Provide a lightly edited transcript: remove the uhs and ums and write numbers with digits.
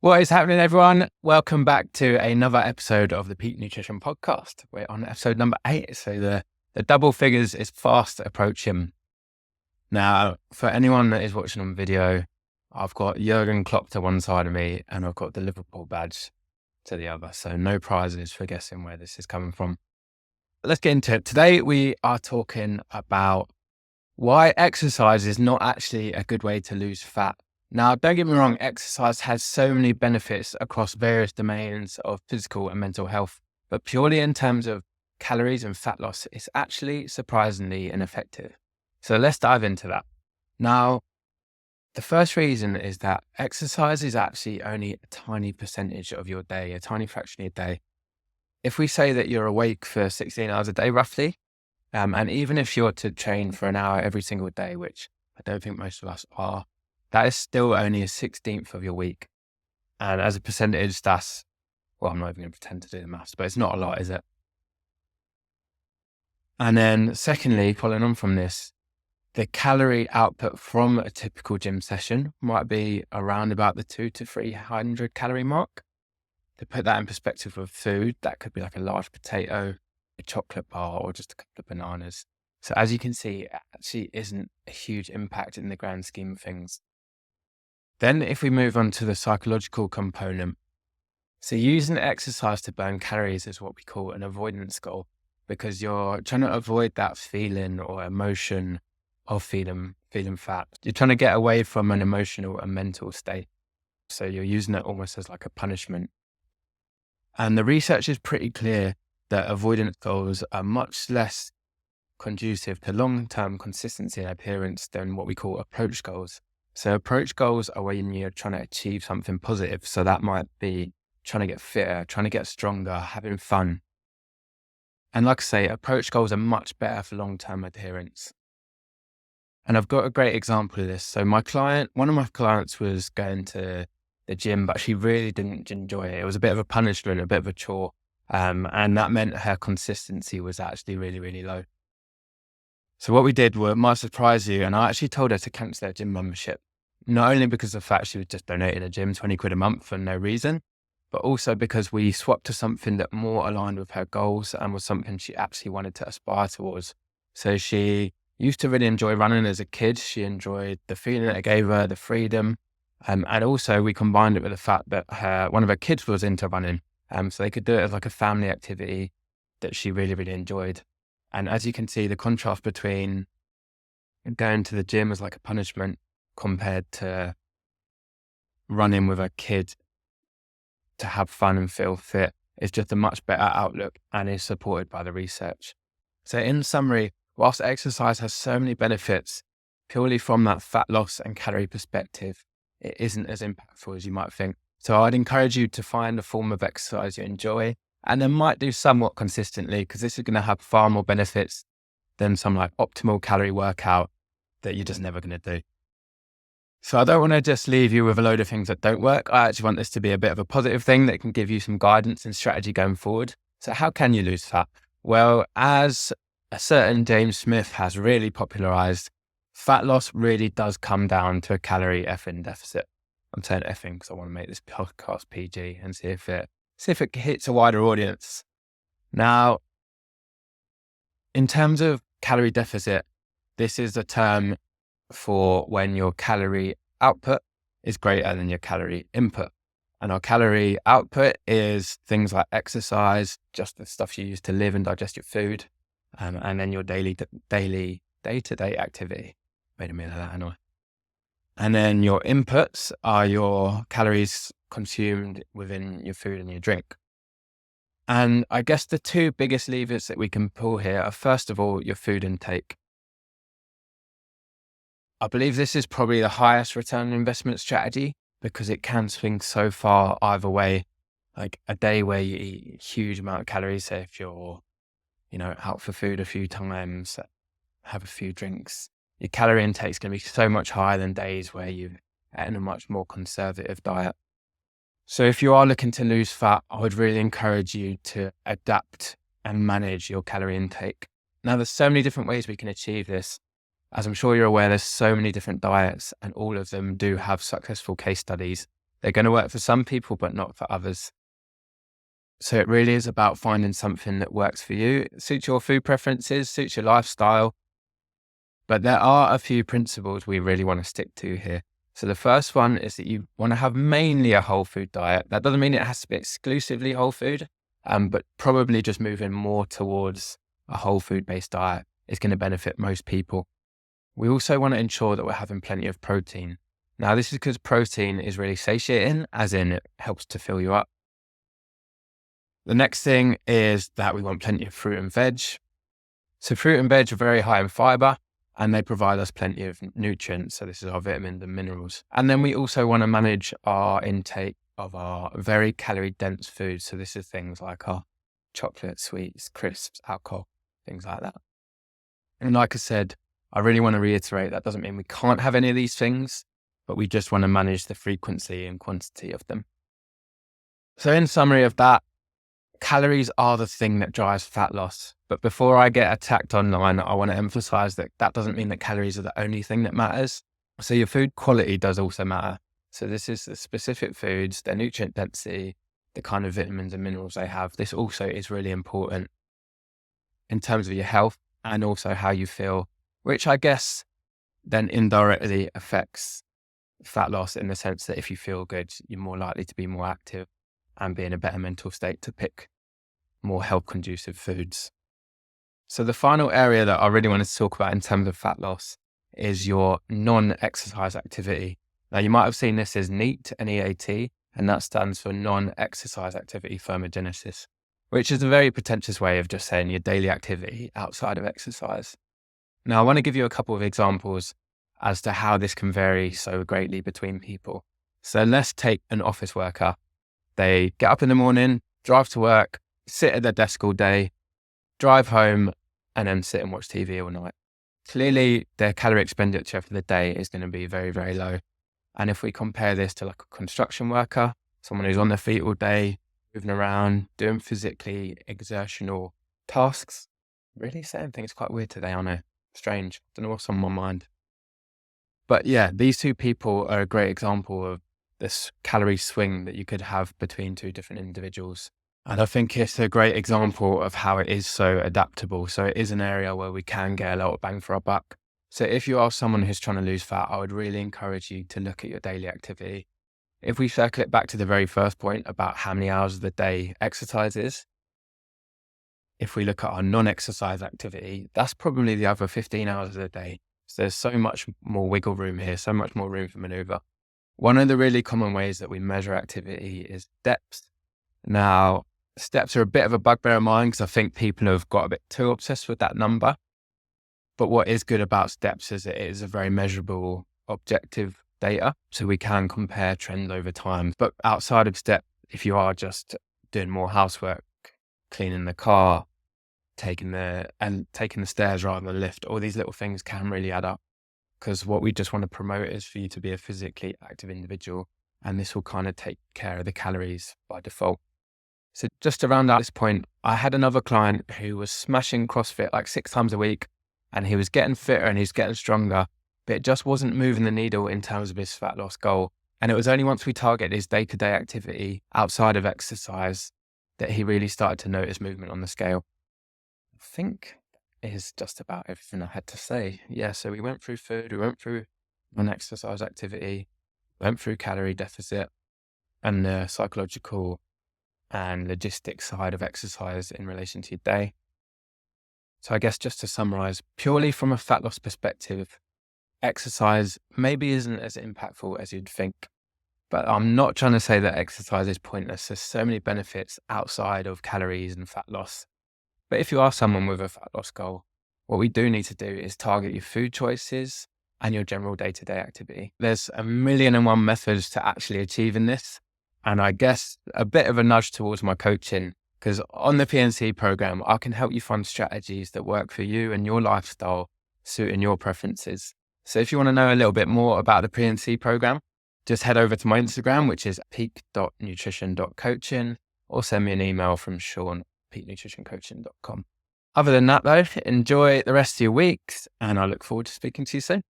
What is happening, everyone? Welcome back to another episode of the Peak Nutrition Podcast. We're on episode number 8, so the double figures is fast approaching. Now, for anyone that is watching on video, I've got Jurgen Klopp to one side of me and I've got the Liverpool badge to the other, so no prizes for guessing where this is coming from. Let's get into it. Today, we are talking about why exercise is not actually a good way to lose fat. Now, don't get me wrong, exercise has so many benefits across various domains of physical and mental health, but purely in terms of calories and fat loss, it's actually surprisingly ineffective. So let's dive into that. Now, the first reason is that exercise is actually only a tiny percentage of your day, a tiny fraction of your day. If we say that you're awake for 16 hours a day, roughly, and even if you're to train for an hour every single day, which I don't think most of us are, that is still only a 16th of your week. And as a percentage, that's, well, I'm not even going to pretend to do the maths, but it's not a lot, is it? And then secondly, following on from this, the calorie output from a typical gym session might be around about the 200 to 300 calorie mark. To put that in perspective with food, that could be like a large potato, a chocolate bar, or just a couple of bananas. So as you can see, it actually isn't a huge impact in the grand scheme of things. Then if we move on to the psychological component, so using exercise to burn calories is what we call an avoidance goal, because you're trying to avoid that feeling or emotion of feeling fat. You're trying to get away from an emotional and mental state. So you're using it almost as like a punishment. And the research is pretty clear that avoidance goals are much less conducive to long-term consistency and adherence than what we call approach goals. So approach goals are when you're trying to achieve something positive. So that might be trying to get fitter, trying to get stronger, having fun. And like I say, approach goals are much better for long-term adherence. And I've got a great example of this. So one of my clients was going to the gym, but she really didn't enjoy it. It was a bit of a punishment, a bit of a chore. And that meant her consistency was actually really, really low. So what we did might surprise you, and I actually told her to cancel her gym membership, not only because of the fact she was just donating a gym 20 quid a month for no reason, but also because we swapped to something that more aligned with her goals and was something she actually wanted to aspire towards. So she used to really enjoy running as a kid. She enjoyed the feeling it gave her, the freedom. And also we combined it with the fact that one of her kids was into running. So they could do it as like a family activity that she really, really enjoyed. And as you can see, the contrast between going to the gym as like a punishment compared to running with a kid to have fun and feel fit is just a much better outlook and is supported by the research. So in summary, whilst exercise has so many benefits, purely from that fat loss and calorie perspective, it isn't as impactful as you might think. So I'd encourage you to find a form of exercise you enjoy and then might do somewhat consistently, because this is going to have far more benefits than some like optimal calorie workout that you're just never going to do. So I don't want to just leave you with a load of things that don't work. I actually want this to be a bit of a positive thing that can give you some guidance and strategy going forward. So how can you lose fat? Well, as a certain James Smith has really popularized, fat loss really does come down to a calorie effing deficit. I'm saying effing because I want to make this podcast PG and see if it hits a wider audience. Now, in terms of calorie deficit, this is a term for when your calorie output is greater than your calorie input. And our calorie output is things like exercise, just the stuff you use to live and digest your food, and then your daily day-to-day activity. Made a minute of that, anyway. And then your inputs are your calories consumed within your food and your drink. And I guess the two biggest levers that we can pull here are, first of all, your food intake. I believe this is probably the highest return on investment strategy because it can swing so far either way. Like a day where you eat a huge amount of calories, say if you're, out for food a few times, have a few drinks, your calorie intake is going to be so much higher than days where you've eaten a much more conservative diet. So if you are looking to lose fat, I would really encourage you to adapt and manage your calorie intake. Now, there's so many different ways we can achieve this. As I'm sure you're aware, there's so many different diets and all of them do have successful case studies. They're going to work for some people, but not for others. So it really is about finding something that works for you, suits your food preferences, suits your lifestyle. But there are a few principles we really want to stick to here. So the first one is that you want to have mainly a whole food diet. That doesn't mean it has to be exclusively whole food, but probably just moving more towards a whole food based diet is going to benefit most people. We also want to ensure that we're having plenty of protein. Now, this is because protein is really satiating, as in it helps to fill you up. The next thing is that we want plenty of fruit and veg. So fruit and veg are very high in fiber, and they provide us plenty of nutrients. So this is our vitamins and minerals. And then we also want to manage our intake of our very calorie dense foods. So this is things like our chocolate, sweets, crisps, alcohol, things like that. And like I said, I really want to reiterate that doesn't mean we can't have any of these things, but we just want to manage the frequency and quantity of them. So in summary of that, calories are the thing that drives fat loss. But before I get attacked online, I want to emphasize that that doesn't mean that calories are the only thing that matters. So your food quality does also matter. So this is the specific foods, their nutrient density, the kind of vitamins and minerals they have. This also is really important in terms of your health and also how you feel, which I guess then indirectly affects fat loss in the sense that if you feel good, you're more likely to be more active and be in a better mental state to pick more health conducive foods. So the final area that I really wanted to talk about in terms of fat loss is your non-exercise activity. Now you might have seen this as NEAT, N-E-A-T, and that stands for non-exercise activity thermogenesis, which is a very pretentious way of just saying your daily activity outside of exercise. Now I want to give you a couple of examples as to how this can vary so greatly between people. So let's take an office worker. They get up in the morning, drive to work, sit at their desk all day, drive home, and then sit and watch TV all night. Clearly, their calorie expenditure for the day is going to be very, very low. And if we compare this to like a construction worker, someone who's on their feet all day, moving around, doing physically exertional tasks, really saying things quite weird today, aren't I? Strange. Don't know what's on my mind. But yeah, these two people are a great example of this calorie swing that you could have between two different individuals. And I think it's a great example of how it is so adaptable. So it is an area where we can get a lot of bang for our buck. So if you are someone who's trying to lose fat, I would really encourage you to look at your daily activity. If we circle it back to the very first point about how many hours of the day exercise is, if we look at our non-exercise activity, that's probably the other 15 hours of the day. So there's so much more wiggle room here, so much more room for maneuver. One of the really common ways that we measure activity is steps. Now, steps are a bit of a bugbear of mine because I think people have got a bit too obsessed with that number. But what is good about steps is it is a very measurable, objective data. So we can compare trends over time. But outside of step, if you are just doing more housework, cleaning the car, taking the stairs rather than the lift, all these little things can really add up. Because what we just want to promote is for you to be a physically active individual. And this will kind of take care of the calories by default. So just around at this point, I had another client who was smashing CrossFit like 6 times a week, and he was getting fitter and he's getting stronger, but it just wasn't moving the needle in terms of his fat loss goal. And it was only once we targeted his day-to-day activity outside of exercise that he really started to notice movement on the scale. I think is just about everything I had to say. Yeah, so we went through food, we went through non-exercise activity, went through calorie deficit and the psychological and logistics side of exercise in relation to your day. So I guess just to summarize, purely from a fat loss perspective, exercise maybe isn't as impactful as you'd think. But I'm not trying to say that exercise is pointless. There's so many benefits outside of calories and fat loss. But if you are someone with a fat loss goal, what we do need to do is target your food choices and your general day-to-day activity. There's 1,000,001 methods to actually achieving this. And I guess a bit of a nudge towards my coaching, because on the PNC program, I can help you find strategies that work for you and your lifestyle, suiting your preferences. So if you want to know a little bit more about the PNC program, just head over to my Instagram, which is peak.nutrition.coaching, or send me an email from Sean@peaknutritioncoaching.com. Other than that though, enjoy the rest of your weeks and I look forward to speaking to you soon.